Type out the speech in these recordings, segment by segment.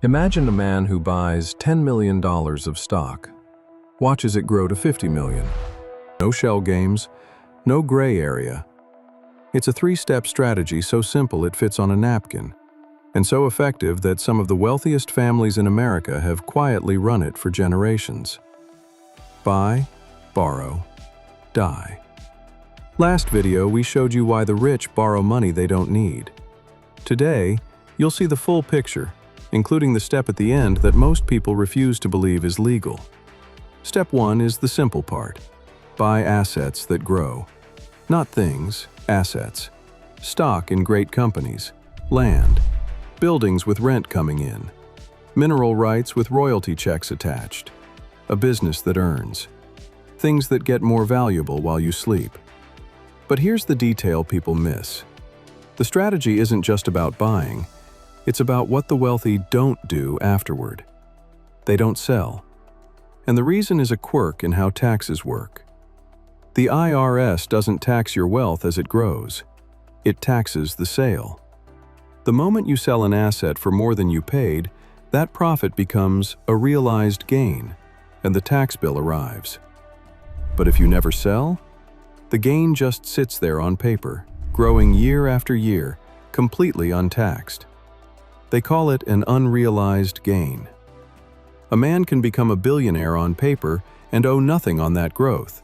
Imagine a man who buys $10 million of stock, watches it grow to 50 million. No shell games, no gray area. It's a three-step strategy so simple it fits on a napkin, and so effective that some of the wealthiest families in America have quietly run it for generations. Buy, borrow, die. Last video, we showed you why the rich borrow money they don't need. Today, you'll see the full picture, including the step at the end that most people refuse to believe is legal. Step 1 is the simple part. Buy assets that grow. Not things, assets. Stock in great companies, land, buildings with rent coming in, mineral rights with royalty checks attached, a business that earns, things that get more valuable while you sleep. But here's the detail people miss. The strategy isn't just about buying, it's about what the wealthy don't do afterward. They don't sell. And the reason is a quirk in how taxes work. The IRS doesn't tax your wealth as it grows. It taxes the sale. The moment you sell an asset for more than you paid, that profit becomes a realized gain, and the tax bill arrives. But if you never sell, the gain just sits there on paper, growing year after year, completely untaxed. They call it an unrealized gain. A man can become a billionaire on paper and owe nothing on that growth,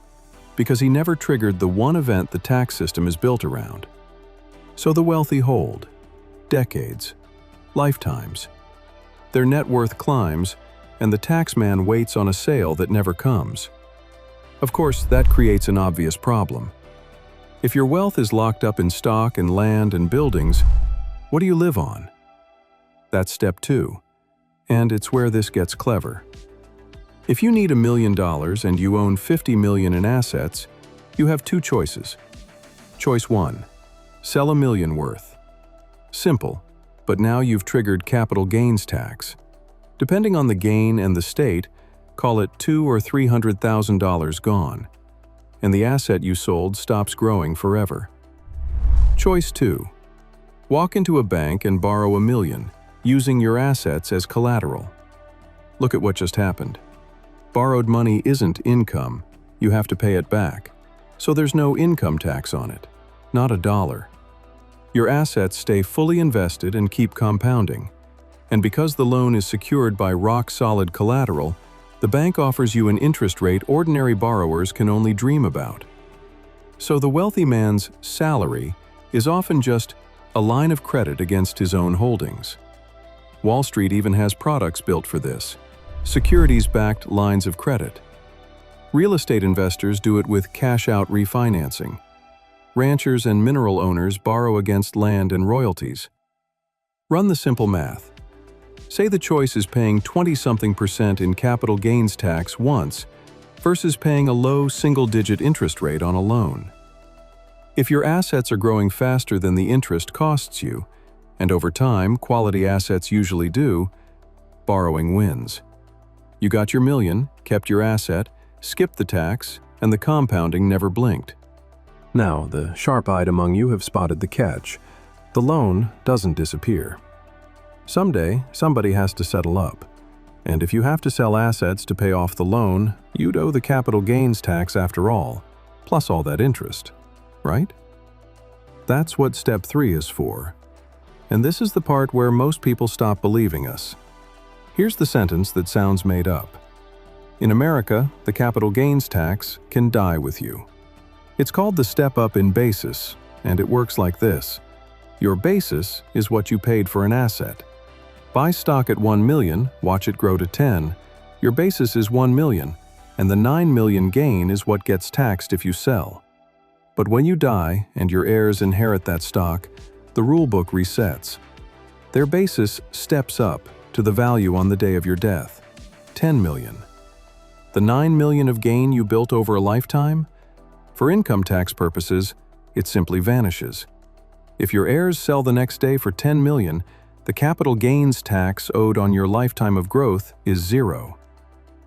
because he never triggered the one event the tax system is built around. So the wealthy hold. Decades. Lifetimes. Their net worth climbs, and the tax man waits on a sale that never comes. Of course, that creates an obvious problem. If your wealth is locked up in stock and land and buildings, what do you live on? That's step 2, and it's where this gets clever. If you need $1 million and you own 50 million in assets, you have two choices. Choice 1, sell $1 million worth. Simple, but now you've triggered capital gains tax. Depending on the gain and the state, call it $200,000 or $300,000 gone, and the asset you sold stops growing forever. Choice 2, walk into a bank and borrow $1 million, using your assets as collateral. Look at what just happened. Borrowed money isn't income, you have to pay it back, so there's no income tax on it, not $1. Your assets stay fully invested and keep compounding, and because the loan is secured by rock-solid collateral, the bank offers you an interest rate ordinary borrowers can only dream about. So the wealthy man's salary is often just a line of credit against his own holdings. Wall Street even has products built for this, securities-backed lines of credit. Real estate investors do it with cash-out refinancing. Ranchers and mineral owners borrow against land and royalties. Run the simple math. Say the choice is paying 20-something% in capital gains tax once versus paying a low single-digit interest rate on a loan. If your assets are growing faster than the interest costs you, and over time, quality assets usually do, borrowing wins. You got your million, kept your asset, skipped the tax, and the compounding never blinked. Now, the sharp-eyed among you have spotted the catch. The loan doesn't disappear. Someday, somebody has to settle up. And if you have to sell assets to pay off the loan, you'd owe the capital gains tax after all, plus all that interest, right? That's what step 3 is for. And this is the part where most people stop believing us. Here's the sentence that sounds made up. In America, the capital gains tax can die with you. It's called the step-up in basis, and it works like this. Your basis is what you paid for an asset. Buy stock at 1 million, watch it grow to 10. Your basis is 1 million, and the 9 million gain is what gets taxed if you sell. But when you die and your heirs inherit that stock, the rulebook resets. Their basis steps up to the value on the day of your death, 10 million. The 9 million of gain you built over a lifetime? For income tax purposes, it simply vanishes. If your heirs sell the next day for 10 million, the capital gains tax owed on your lifetime of growth is 0.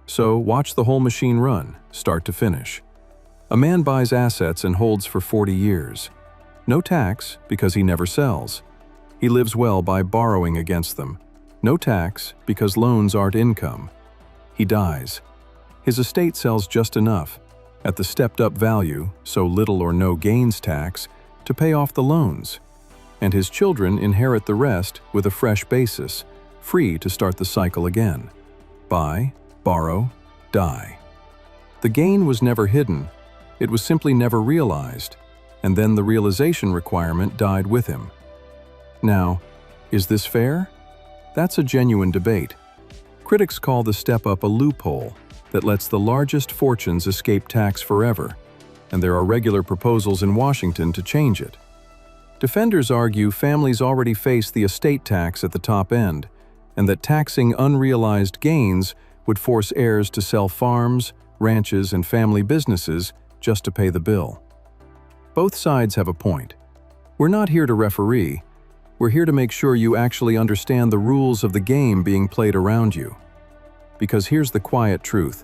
So watch the whole machine run, start to finish. A man buys assets and holds for 40 years. No tax because he never sells. He lives well by borrowing against them. No tax because loans aren't income. He dies. His estate sells just enough, at the stepped-up value, so little or no gains tax, to pay off the loans. And his children inherit the rest with a fresh basis, free to start the cycle again. Buy, borrow, die. The gain was never hidden. It was simply never realized, and then the realization requirement died with him. Now, is this fair? That's a genuine debate. Critics call the step-up a loophole that lets the largest fortunes escape tax forever, and there are regular proposals in Washington to change it. Defenders argue families already face the estate tax at the top end, and that taxing unrealized gains would force heirs to sell farms, ranches, and family businesses just to pay the bill. Both sides have a point. We're not here to referee. We're here to make sure you actually understand the rules of the game being played around you. Because here's the quiet truth.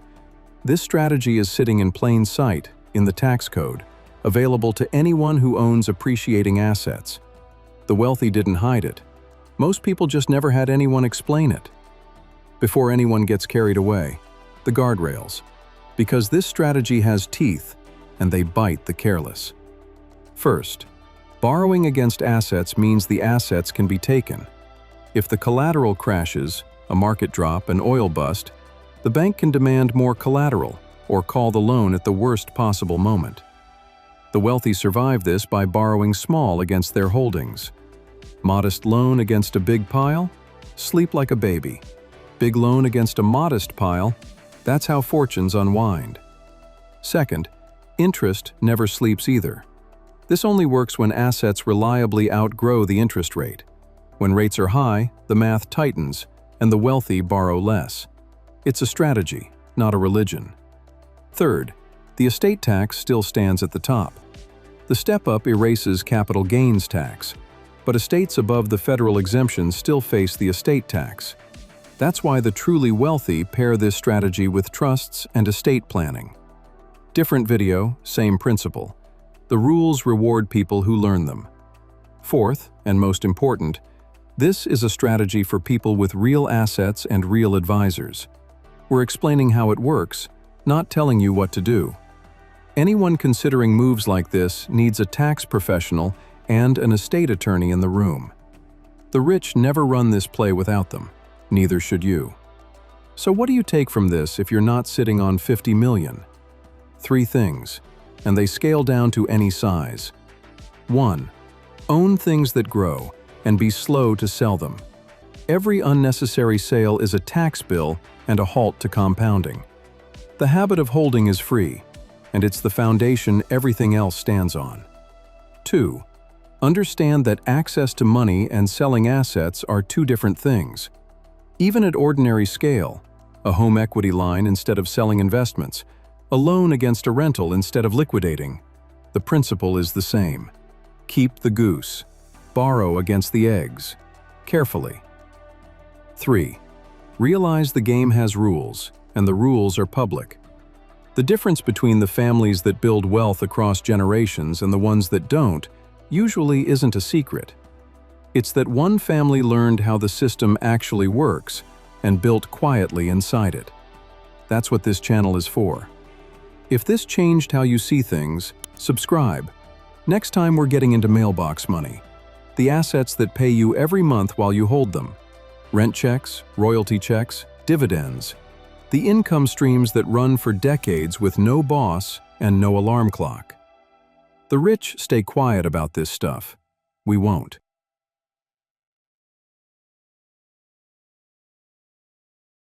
This strategy is sitting in plain sight in the tax code, available to anyone who owns appreciating assets. The wealthy didn't hide it. Most people just never had anyone explain it. Before anyone gets carried away, the guardrails. Because this strategy has teeth, and they bite the careless. First, borrowing against assets means the assets can be taken. If the collateral crashes, a market drop, an oil bust, the bank can demand more collateral or call the loan at the worst possible moment. The wealthy survive this by borrowing small against their holdings. Modest loan against a big pile? Sleep like a baby. Big loan against a modest pile? That's how fortunes unwind. Second, interest never sleeps either. This only works when assets reliably outgrow the interest rate. When rates are high, the math tightens, and the wealthy borrow less. It's a strategy, not a religion. Third, the estate tax still stands at the top. The step-up erases capital gains tax, but estates above the federal exemption still face the estate tax. That's why the truly wealthy pair this strategy with trusts and estate planning. Different video, same principle. The rules reward people who learn them. Fourth, and most important, this is a strategy for people with real assets and real advisors. We're explaining how it works, not telling you what to do. Anyone considering moves like this needs a tax professional and an estate attorney in the room. The rich never run this play without them. Neither should you. So what do you take from this if you're not sitting on 50 million? 3 things, and they scale down to any size. 1. Own things that grow, and be slow to sell them. Every unnecessary sale is a tax bill and a halt to compounding. The habit of holding is free, and it's the foundation everything else stands on. 2. Understand that access to money and selling assets are 2 different things. Even at ordinary scale, a home equity line instead of selling investments, a loan against a rental instead of liquidating, the principle is the same. Keep the goose. Borrow against the eggs. Carefully. 3. Realize the game has rules, and the rules are public. The difference between the families that build wealth across generations and the ones that don't usually isn't a secret. It's that one family learned how the system actually works and built quietly inside it. That's what this channel is for. If this changed how you see things, subscribe. Next time we're getting into mailbox money. The assets that pay you every month while you hold them. Rent checks, royalty checks, dividends. The income streams that run for decades with no boss and no alarm clock. The rich stay quiet about this stuff. We won't.